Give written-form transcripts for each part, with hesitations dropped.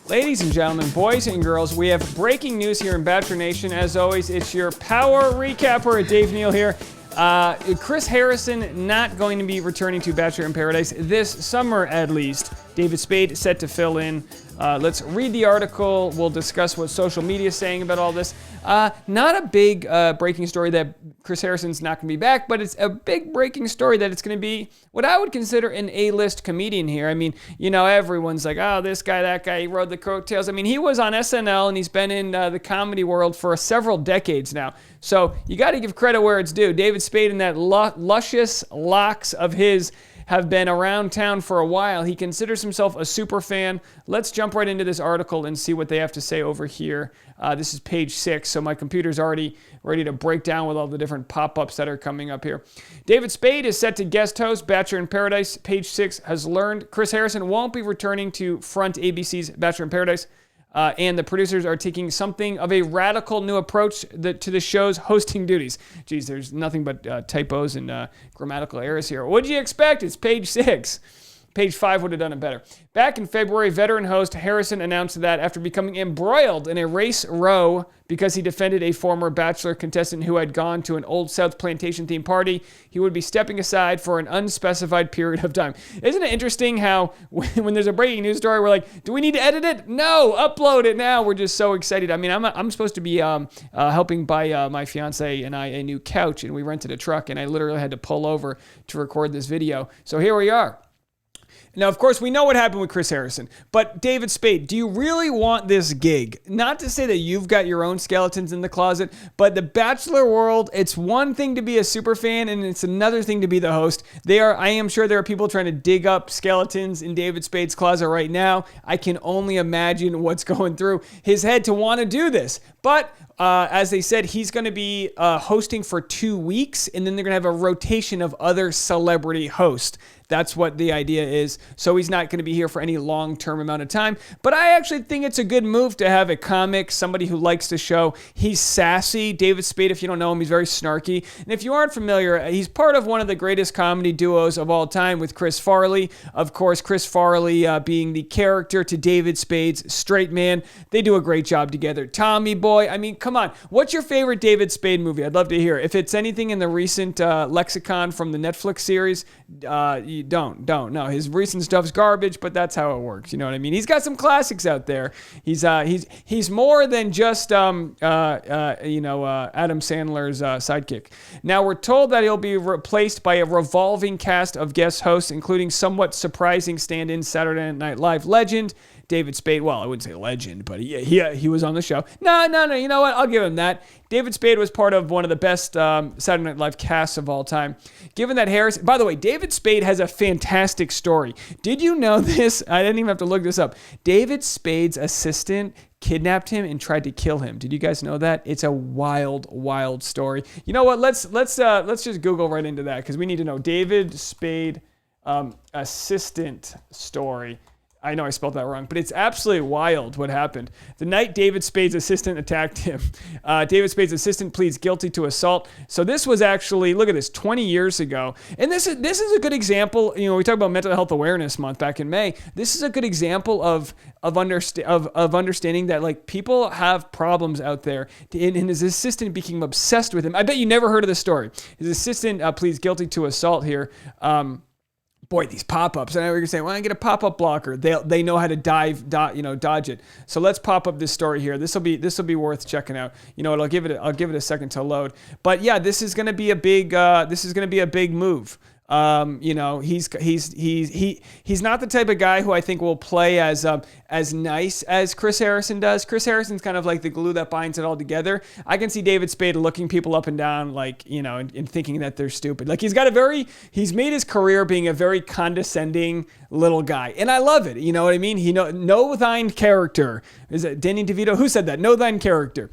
Ladies and gentlemen, boys and girls, we have breaking news here in Bachelor Nation. As always, it's your power recapper, Dave Neal here. Chris Harrison not going to be returning to Bachelor in Paradise this summer, at least. David Spade set to fill in. Let's read the article. We'll discuss what social media is saying about all this. Not a big breaking story that Chris Harrison's not going to be back, but it's a big breaking story that it's going to be what I would consider an A-list comedian here. I mean, you know, everyone's like, oh, this guy, that guy, he rode the coattails. I mean, he was on SNL, and he's been in the comedy world for several decades now. So you got to give credit where it's due. David Spade and that luscious locks of his have been around town for a while. He considers himself a super fan. Let's jump right into this article and see what they have to say over here. This is page 6, so my computer's already ready to break down with all the different pop-ups that are coming up here. David Spade is set to guest host Bachelor in Paradise. Page 6 has learned Chris Harrison won't be returning to front ABC's Bachelor in Paradise. And the producers are taking something of a radical new approach to the show's hosting duties. Geez, there's nothing but typos and grammatical errors here. What did you expect? It's page 6. Page 5 would have done it better. Back in February, veteran host Harrison announced that after becoming embroiled in a race row because he defended a former Bachelor contestant who had gone to an Old South plantation-themed party, he would be stepping aside for an unspecified period of time. Isn't it interesting how when there's a breaking news story, we're like, do we need to edit it? No, upload it now. We're just so excited. I mean, I'm supposed to be helping buy my fiance and I a new couch, and we rented a truck, and I literally had to pull over to record this video. So here we are. Now, of course, we know what happened with Chris Harrison, but David Spade, do you really want this gig? Not to say that you've got your own skeletons in the closet, but the Bachelor world, it's one thing to be a super fan and it's another thing to be the host. I am sure there are people trying to dig up skeletons in David Spade's closet right now. I can only imagine what's going through his head to want to do this. But as they said, he's going to be hosting for 2 weeks, and then they're going to have a rotation of other celebrity hosts. That's what the idea is. So he's not going to be here for any long-term amount of time. But I actually think it's a good move to have a comic, somebody who likes the show. He's sassy. David Spade, if you don't know him, he's very snarky. And if you aren't familiar, he's part of one of the greatest comedy duos of all time with Chris Farley. Of course, Chris Farley being the character to David Spade's straight man. They do a great job together. Tommy Boy, I mean, come on. What's your favorite David Spade movie? I'd love to hear. If it's anything in the recent lexicon from the Netflix series, don't. No, his recent stuff's garbage, but that's how it works. You know what I mean? He's got some classics out there. He's more than just Adam Sandler's sidekick. Now we're told that he'll be replaced by a revolving cast of guest hosts, including somewhat surprising stand-in Saturday Night Live legend David Spade. Well, I wouldn't say legend, but he was on the show. No. You know what? I'll give him that. David Spade was part of one of the best Saturday Night Live casts of all time. Given that Harrison... By the way, David Spade has a fantastic story. Did you know this? I didn't even have to look this up. David Spade's assistant kidnapped him and tried to kill him. Did you guys know that? It's a wild story. You know what? Let's just Google right into that because we need to know. David Spade assistant story. I know I spelled that wrong, but it's absolutely wild what happened. The night David Spade's assistant attacked him, David Spade's assistant pleads guilty to assault. So this was actually, look at this, 20 years ago. And this is a good example. You know, we talk about Mental Health Awareness Month back in May. This is a good example of understanding that like people have problems out there. And his assistant became obsessed with him. I bet you never heard of this story. His assistant pleads guilty to assault here. Boy, these pop-ups. I know you're saying, well, I get a pop-up blocker. They know how to dodge it. So let's pop up this story here. This will be worth checking out. You know what? I'll give it a second to load. But yeah, this is going to be a big move. You know, he's not the type of guy who I think will play as nice as Chris Harrison does. Chris Harrison's kind of like the glue that binds it all together. I can see David Spade looking people up and down, like, you know, and thinking that they're stupid. Like he's made his career being a very condescending little guy, and I love it. You know what I mean? Know thine character. Is it Danny DeVito? Who said that? Know thine character.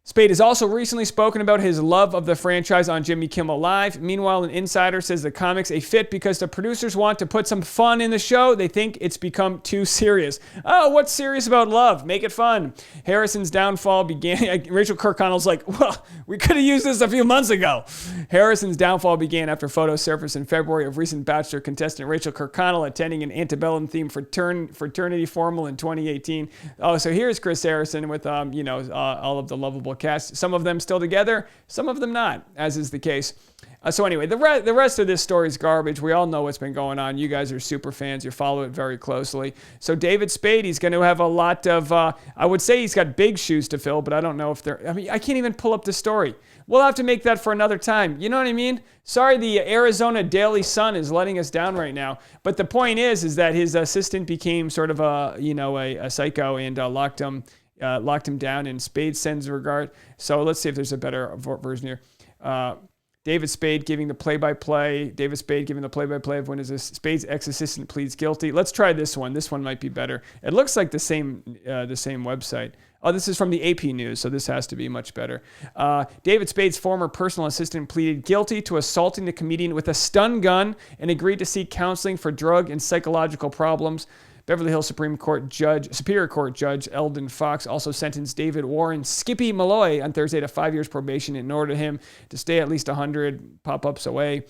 Spade has also recently spoken about his love of the franchise on Jimmy Kimmel Live. Meanwhile, an insider says the comic's a fit because the producers want to put some fun in the show. They think it's become too serious. Oh, what's serious about love? Make it fun. Harrison's downfall began... Rachel Kirkconnell's like, well, we could have used this a few months ago. Harrison's downfall began after photos surfaced in February of recent Bachelor contestant Rachel Kirkconnell attending an antebellum-themed fraternity formal in 2018. Oh, so here's Chris Harrison with, all of the lovable cast. Some of them still together, some of them not, as is the case. So anyway, the rest of this story is garbage. We all know what's been going on. You guys are super fans. You follow it very closely. So David Spade, he's going to have a lot of, I would say he's got big shoes to fill, but I don't know if they're, I can't even pull up the story. We'll have to make that for another time. You know what I mean? Sorry, the Arizona Daily Sun is letting us down right now. But the point is that his assistant became sort of a psycho and locked him down, and Spade sends regard. So let's see if there's a better version here. David Spade giving the play-by-play. David Spade giving the play-by-play of when his Spade's ex-assistant pleads guilty. Let's try this one. This one might be better. It looks like the same website. Oh, this is from the AP News, so this has to be much better. David Spade's former personal assistant pleaded guilty to assaulting the comedian with a stun gun and agreed to seek counseling for drug and psychological problems. Beverly Hills Superior Court Judge Eldon Fox also sentenced David Warren Skippy Malloy on Thursday to 5 years probation and ordered him to stay at least 100 pop-ups away.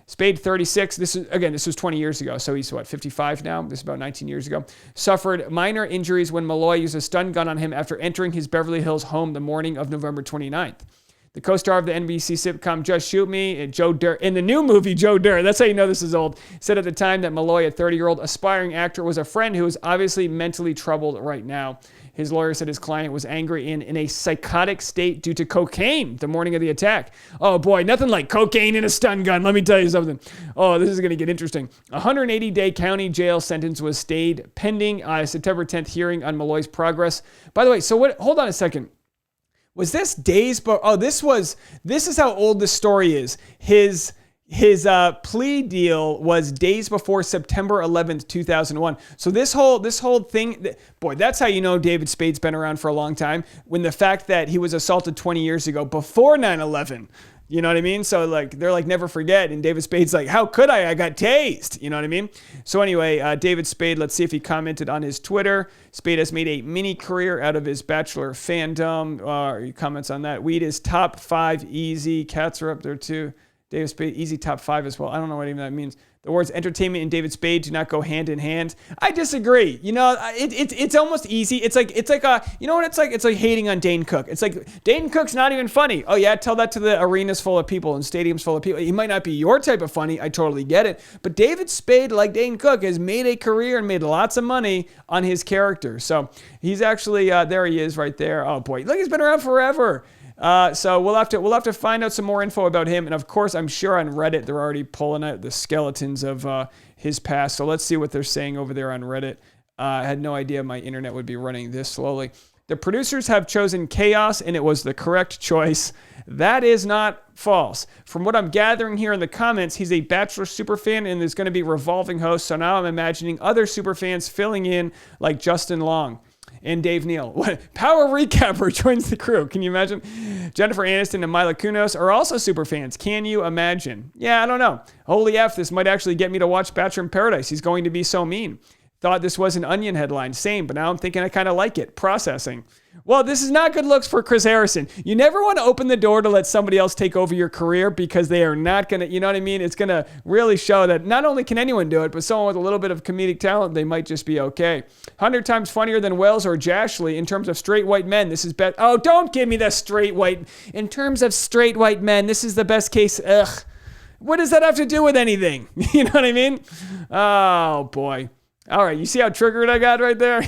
Spade, 36, this was 20 years ago, so he's 55 now? This is about 19 years ago. Suffered minor injuries when Malloy used a stun gun on him after entering his Beverly Hills home the morning of November 29th. The co-star of the NBC sitcom Just Shoot Me, and Joe Dirt, in the new movie Joe Dirt, that's how you know this is old, said at the time that Malloy, a 30-year-old aspiring actor, was a friend who is obviously mentally troubled right now. His lawyer said his client was angry and in a psychotic state due to cocaine the morning of the attack. Oh boy, nothing like cocaine and a stun gun. Let me tell you something. Oh, this is going to get interesting. A 180-day county jail sentence was stayed pending September 10th hearing on Malloy's progress. By the way, hold on a second. Was this days? This is how old the story is. His plea deal was days before September 11th, 2001. So this whole thing, boy, that's how you know David Spade's been around for a long time. When the fact that he was assaulted 20 years ago before 9/11. You know what I mean? So they're never forget. And David Spade's like, how could I? I got tased. You know what I mean? So anyway, David Spade, let's see if he commented on his Twitter. Spade has made a mini career out of his Bachelor fandom. He comments on that. Weed is top 5 easy. Cats are up there too. David Spade, easy top 5 as well. I don't know what even that means. The words entertainment and David Spade do not go hand in hand. I disagree. You know, it's almost easy. It's like you know what it's like? It's like hating on Dane Cook. It's like Dane Cook's not even funny. Oh yeah, tell that to the arenas full of people and stadiums full of people. He might not be your type of funny. I totally get it. But David Spade, like Dane Cook, has made a career and made lots of money on his character. So he's actually there. He is right there. Oh boy, look, he's been around forever. So we'll have to find out some more info about him. And of course, I'm sure on Reddit, they're already pulling out the skeletons of his past. So let's see what they're saying over there on Reddit. I had no idea my internet would be running this slowly. The producers have chosen chaos, and it was the correct choice. That is not false. From what I'm gathering here in the comments, he's a Bachelor superfan, and there's going to be revolving hosts. So now I'm imagining other superfans filling in like Justin Long. And Dave Neal. Power Recapper joins the crew. Can you imagine? Jennifer Aniston and Mila Kunis are also super fans. Can you imagine? Yeah, I don't know. Holy F, this might actually get me to watch Bachelor in Paradise. He's going to be so mean. Thought this was an Onion headline. Same, but now I'm thinking I kind of like it. Processing. Well, this is not good looks for Chris Harrison. You never want to open the door to let somebody else take over your career because they are not going to, you know what I mean? It's going to really show that not only can anyone do it, but someone with a little bit of comedic talent, they might just be okay. 100 times funnier than Wells or Jashley in terms of straight white men. This is best. Oh, don't give me the straight white. In terms of straight white men, this is the best case. Ugh. What does that have to do with anything? You know what I mean? Oh, boy. All right, you see how triggered I got right there?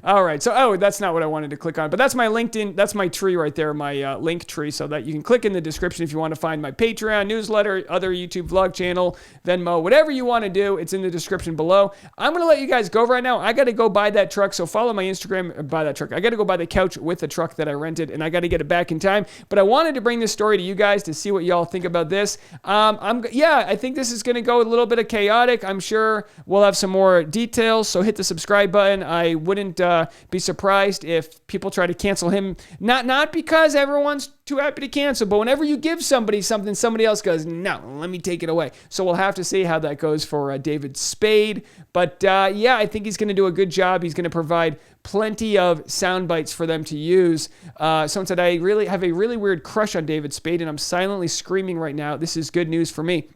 All right, so, that's not what I wanted to click on, but that's my LinkedIn, that's my tree right there, my link tree, so that you can click in the description if you want to find my Patreon, newsletter, other YouTube vlog channel, Venmo, whatever you want to do, it's in the description below. I'm going to let you guys go right now. I got to go buy that truck, so follow my Instagram, buy that truck. I got to go buy the couch with the truck that I rented, and I got to get it back in time, but I wanted to bring this story to you guys to see what y'all think about this. I think this is going to go a little bit of chaotic. I'm sure we'll have some more details, so hit the subscribe button. I wouldn't be surprised if people try to cancel him. Not because everyone's too happy to cancel, but whenever you give somebody something, somebody else goes, no, let me take it away. So we'll have to see how that goes for David Spade. But yeah, I think he's going to do a good job. He's going to provide plenty of sound bites for them to use. Someone said, I really have a really weird crush on David Spade, and I'm silently screaming right now. This is good news for me.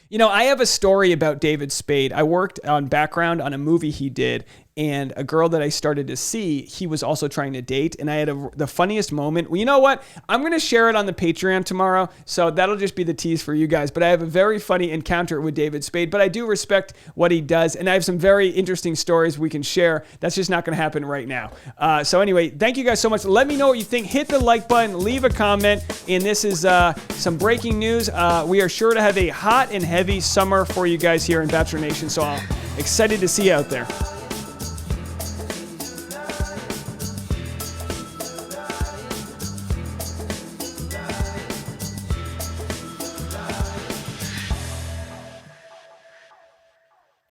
You know, I have a story about David Spade. I worked on background on a movie he did, and a girl that I started to see, he was also trying to date, and I had the funniest moment. Well, you know what? I'm going to share it on the Patreon tomorrow, so that'll just be the tease for you guys. But I have a very funny encounter with David Spade, but I do respect what he does, and I have some very interesting stories we can share. That's just not going to happen right now. So anyway, thank you guys so much. Let me know what you think. Hit the like button, leave a comment, and this is some breaking news. We are sure to have a hot and heavy summer for you guys here in Bachelor Nation, so I'm excited to see you out there.